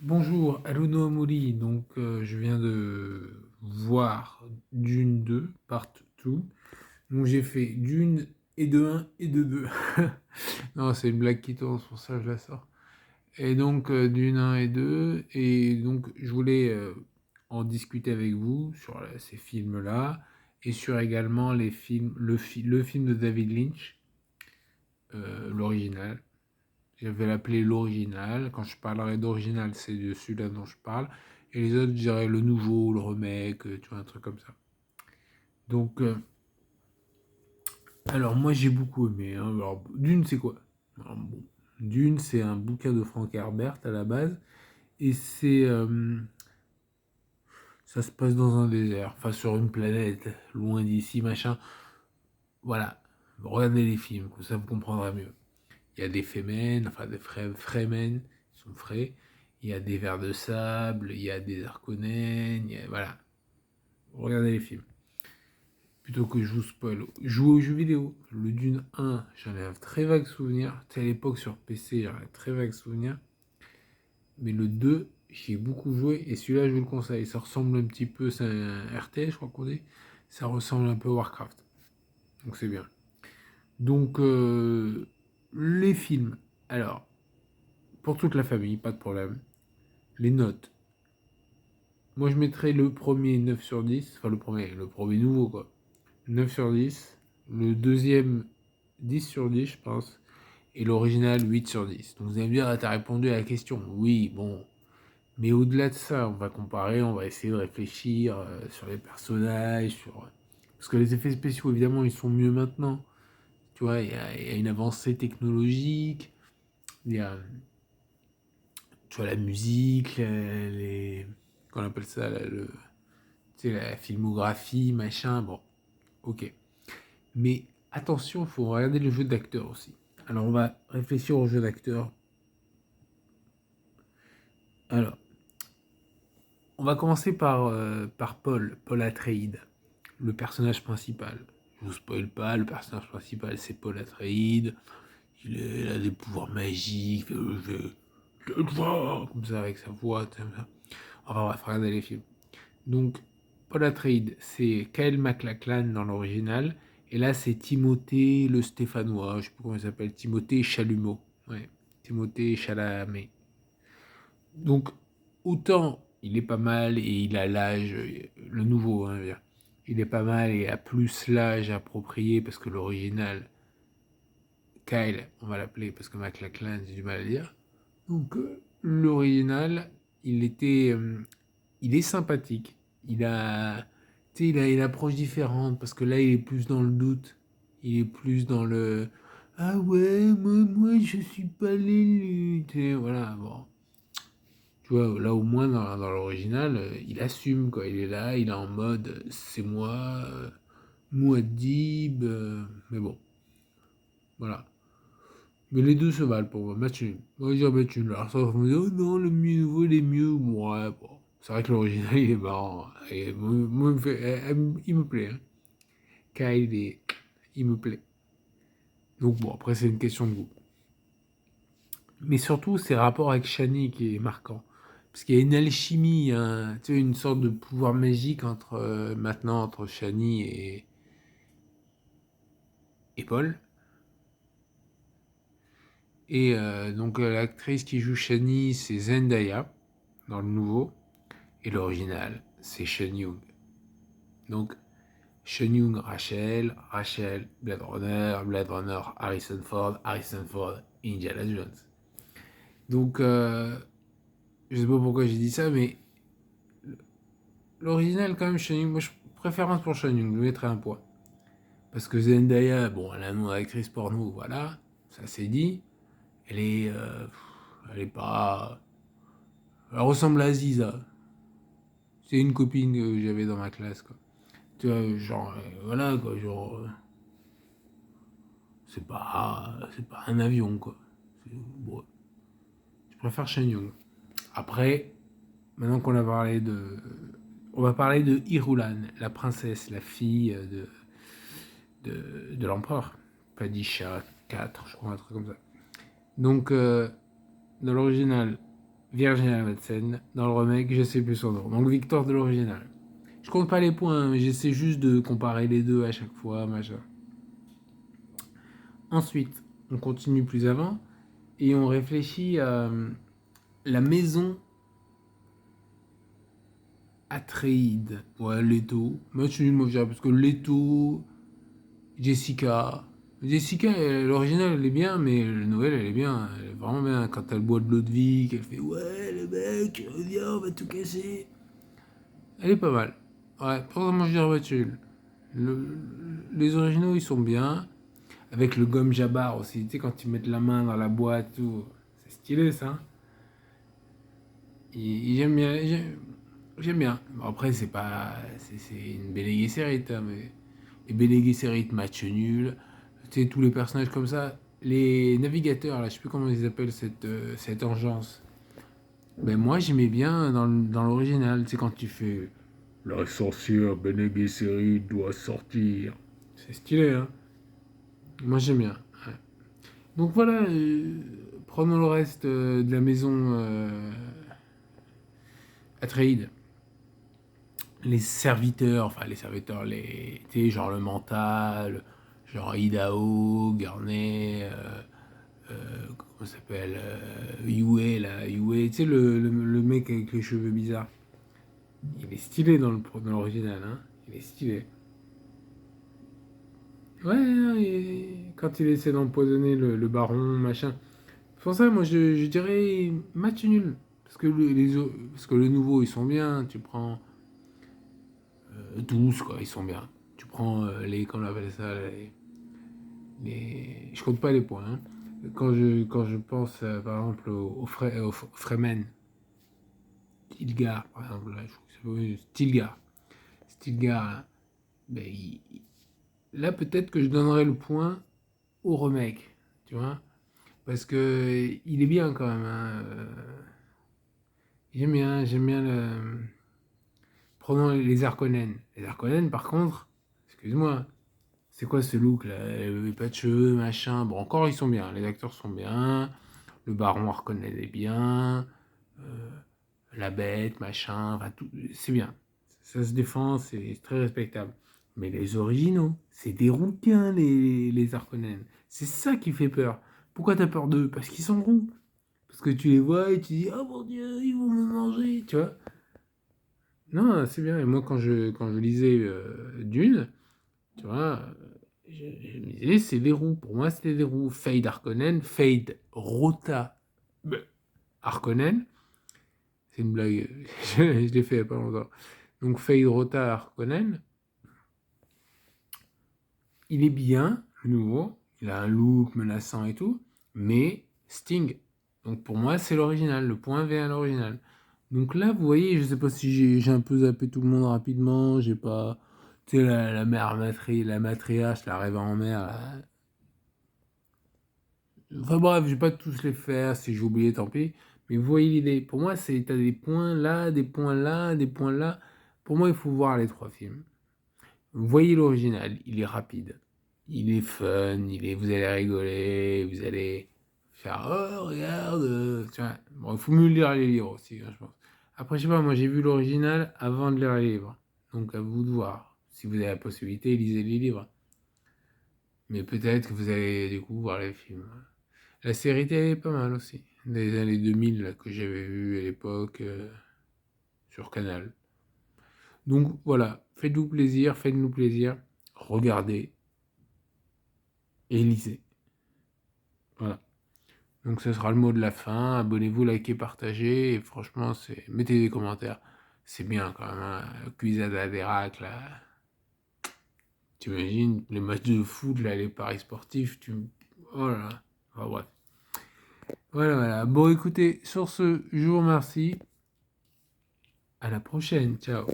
Bonjour, Aluno Amori. Donc, je viens de voir Dune 2, part 2. Donc, j'ai fait Dune et de un et de 2. Non, c'est une blague qui tourne, c'est pour ça que je la sors. Et donc, Dune un et 2. Et donc, je voulais en discuter avec vous sur ces films-là et sur également les films, le film de David Lynch, l'original. Je vais l'appeler l'original. Quand je parlerai d'original, c'est de celui-là dont je parle. Et les autres, je dirais le nouveau, le remake, tu vois, un truc comme ça. Donc, alors moi j'ai beaucoup aimé, hein. Alors, Dune, c'est quoi? Alors, bon, Dune, c'est un bouquin de Frank Herbert à la base. Et ça se passe dans un désert, enfin sur une planète, loin d'ici, machin. Voilà. Regardez les films, comme ça vous comprendrez mieux. Il y a des Femen, enfin des Fremen, ils sont frais. Il y a des vers de sable, il y a des Harkonnen, voilà. Regardez les films. Plutôt que je vous spoil. Jouez aux jeux vidéo. Le Dune 1, j'en ai un très vague souvenir. C'était à l'époque sur PC, j'en ai un très vague souvenir. Mais le 2, j'y ai beaucoup joué et celui-là, je vous le conseille. Ça ressemble un petit peu, c'est un RTS, je crois qu'on dit. Ça ressemble un peu à Warcraft. Donc c'est bien. Donc, les films. Alors, pour toute la famille, pas de problème. Les notes. Moi, je mettrais le premier 9 sur 10. Enfin, le premier nouveau, quoi. 9 sur 10. Le deuxième, 10 sur 10, je pense. Et l'original, 8 sur 10. Donc, vous allez me dire, ah, t'as répondu à la question. Oui, bon. Mais au-delà de ça, on va comparer, on va essayer de réfléchir sur les personnages, Parce que les effets spéciaux, évidemment, ils sont mieux maintenant. Tu vois, il y a une avancée technologique. Il y a, tu vois, la musique, qu'on appelle ça, tu sais, la filmographie, machin, bon, ok. Mais attention, il faut regarder le jeu d'acteur aussi. Alors, on va réfléchir au jeu d'acteur. Alors, on va commencer par Paul Atreides, le personnage principal. Je vous spoil pas, le personnage principal c'est Paul Atreides. Il a des pouvoirs magiques, comme ça avec sa voix, comme ça. Enfin bref, regardez les films. Donc, Paul Atreides, c'est Kyle MacLachlan dans l'original. Et là, c'est Timothée le Stéphanois. Je sais pas comment il s'appelle. Timothée Chalumeau. Ouais. Timothée Chalamet. Donc, autant il est pas mal et il a l'âge, le nouveau, hein, il est pas mal et a plus l'âge approprié parce que l'original, Kyle, on va l'appeler parce que MacLachlan, j'ai du mal à dire. Donc, l'original, il est sympathique. Il a, tu sais, il a une approche différente parce que là, il est plus dans le doute. Il est plus dans le ah ouais, moi je suis pas l'élu. Tu sais, voilà, bon. Tu vois, là au moins dans l'original, il assume quoi. Il est là, il est en mode c'est moi, Mouad'Dib, mais bon, voilà. Mais les deux se valent pour moi, match nul. Moi je dis match nul. Alors ça, on me dit oh non, le mieux nouveau, il est mieux. Ouais, bon. C'est vrai que l'original il est marrant. Et moi, il me plaît. Hein. Kyle, il me plaît. Donc bon, après c'est une question de goût. Mais surtout, ses rapports avec Shani qui est marquant. Parce qu'il y a une alchimie, hein, tu sais, une sorte de pouvoir magique maintenant entre Shani et Paul. Et donc l'actrice qui joue Shani, c'est Zendaya dans le nouveau. Et l'original, c'est Sean Young. Donc Sean Young, Rachel, Blade Runner, Harrison Ford, Indiana Jones. Donc je sais pas pourquoi j'ai dit ça, mais l'original, quand même, Shining, moi, je préférence pour Shining, je lui mettrais un point. Parce que Zendaya, bon, elle a un nom d'actrice porno, voilà, ça c'est dit. Elle est. Elle est pas. Elle ressemble à Aziza. C'est une copine que j'avais dans ma classe, quoi. Tu vois, genre, voilà, quoi, genre. C'est pas un avion, quoi. Bon, je préfère Shen Après, maintenant qu'on a parlé de. On va parler de Irulan, la princesse, la fille de l'empereur. Padisha 4, je crois, un truc comme ça. Donc, dans l'original, Virginia Madsen. Dans le remake, je sais plus son nom. Donc victoire de l'original. Je compte pas les points, mais j'essaie juste de comparer les deux à chaque fois, machin. Ensuite, on continue plus avant et on réfléchit à la maison Atreides. Ouais, Leto. Moi, je suis nul, moi, je dirais, parce que Leto, Jessica. Jessica, l'original, elle est bien, mais la nouvelle, elle est bien. Elle est vraiment bien. Quand elle boit de l'eau de vie, qu'elle fait ouais, le mec, reviens, on va tout casser. Elle est pas mal. Ouais, pour ça, moi, je dirais Batul. Les originaux, ils sont bien. Avec le gomme Jabbar aussi. Tu sais, quand ils mettent la main dans la boîte, tout. C'est stylé, ça. J'aime bien. J'aime bien. Bon, après, c'est pas. C'est une Bene Gesserit, hein, mais. Les Bene Gesserit, match nul. Tu sais, tous les personnages comme ça. Les navigateurs, là, je sais plus comment ils appellent cette engeance. Ben, moi, j'aimais bien dans l'original. Tu sais, quand tu fais. La sorcière Bene Gesserit doit sortir. C'est stylé, hein. Moi, j'aime bien. Ouais. Donc voilà, prenons le reste de la maison Atreides. Les serviteurs, tu sais, genre le mental, genre Idaho, Gurney, comment ça s'appelle, Yue, là, Yue, tu sais, le mec avec les cheveux bizarres. Il est stylé dans l'original, hein. Il est stylé. Ouais, hein, quand il essaie d'empoisonner le baron, machin. C'est pour ça, moi, je dirais match nul. Parce que, parce que le nouveau, ils sont bien. Tu prends 12, quoi, ils sont bien. Tu prends comment on appelle ça, je compte pas les points, hein. Quand je pense, par exemple, au Fremen, Stilgar, par exemple, là, je crois que Stilgar. Stilgar, hein, ben, là, peut-être que je donnerais le point au remake, tu vois. Parce que il est bien quand même, hein. J'aime bien Prenons les Harkonnen. Les Harkonnen, par contre, excuse-moi, c'est quoi ce look là? Pas de cheveux, machin. Bon, encore ils sont bien, les acteurs sont bien. Le baron Harkonnen est bien. euh, la bête, machin, enfin, tout, c'est bien. Ça se défend, c'est très respectable. Mais les originaux, c'est des rouquins, les Harkonnen. C'est ça qui fait peur. Pourquoi t'as peur d'eux? Parce qu'ils sont roux. Parce que tu les vois et tu dis, oh mon dieu, ils vont me manger, tu vois. Non, c'est bien. Et moi, quand je lisais Dune, tu vois, je me disais, c'est des roues. Pour moi, c'était des roues. Fade Harkonnen, Fade Rota Harkonnen. C'est une blague. Je l'ai fait il n'y a pas longtemps. Donc, Fade Rota Harkonnen, il est bien, le nouveau. Il a un look menaçant et tout. Mais Sting. Donc, pour moi, c'est l'original. Le point V à l'original. Donc là, vous voyez, je sais pas si j'ai un peu zappé tout le monde rapidement, j'ai pas. Tu sais, la mère la matriarche, la rêve en mer. Enfin bref, je vais pas tous les faire, si j'ai oublié, tant pis. Mais vous voyez l'idée. Pour moi, c'est t'as des points là, des points là, des points là. Pour moi, il faut voir les trois films. Vous voyez l'original, il est rapide. Il est fun, vous allez rigoler, vous allez faire oh regarde, tu vois. Bon, il faut mieux lire les livres aussi, hein, je pense. Après, je sais pas, moi j'ai vu l'original avant de lire les livres. Donc à vous de voir. Si vous avez la possibilité, lisez les livres. Mais peut-être que vous allez du coup voir les films. La série télé est pas mal aussi. Des années 2000 là, que j'avais vu à l'époque sur Canal. Donc voilà, faites-vous plaisir, faites-nous plaisir. Regardez et lisez. Voilà. Donc ce sera le mot de la fin. Abonnez-vous, likez, partagez. Et franchement, mettez des commentaires. C'est bien quand même, hein. Cuisade à Derac, là. T'imagines les matchs de foot, là, les paris sportifs. Oh là là. Enfin, bref. Voilà, voilà. Bon, écoutez, sur ce, je vous remercie. À la prochaine. Ciao.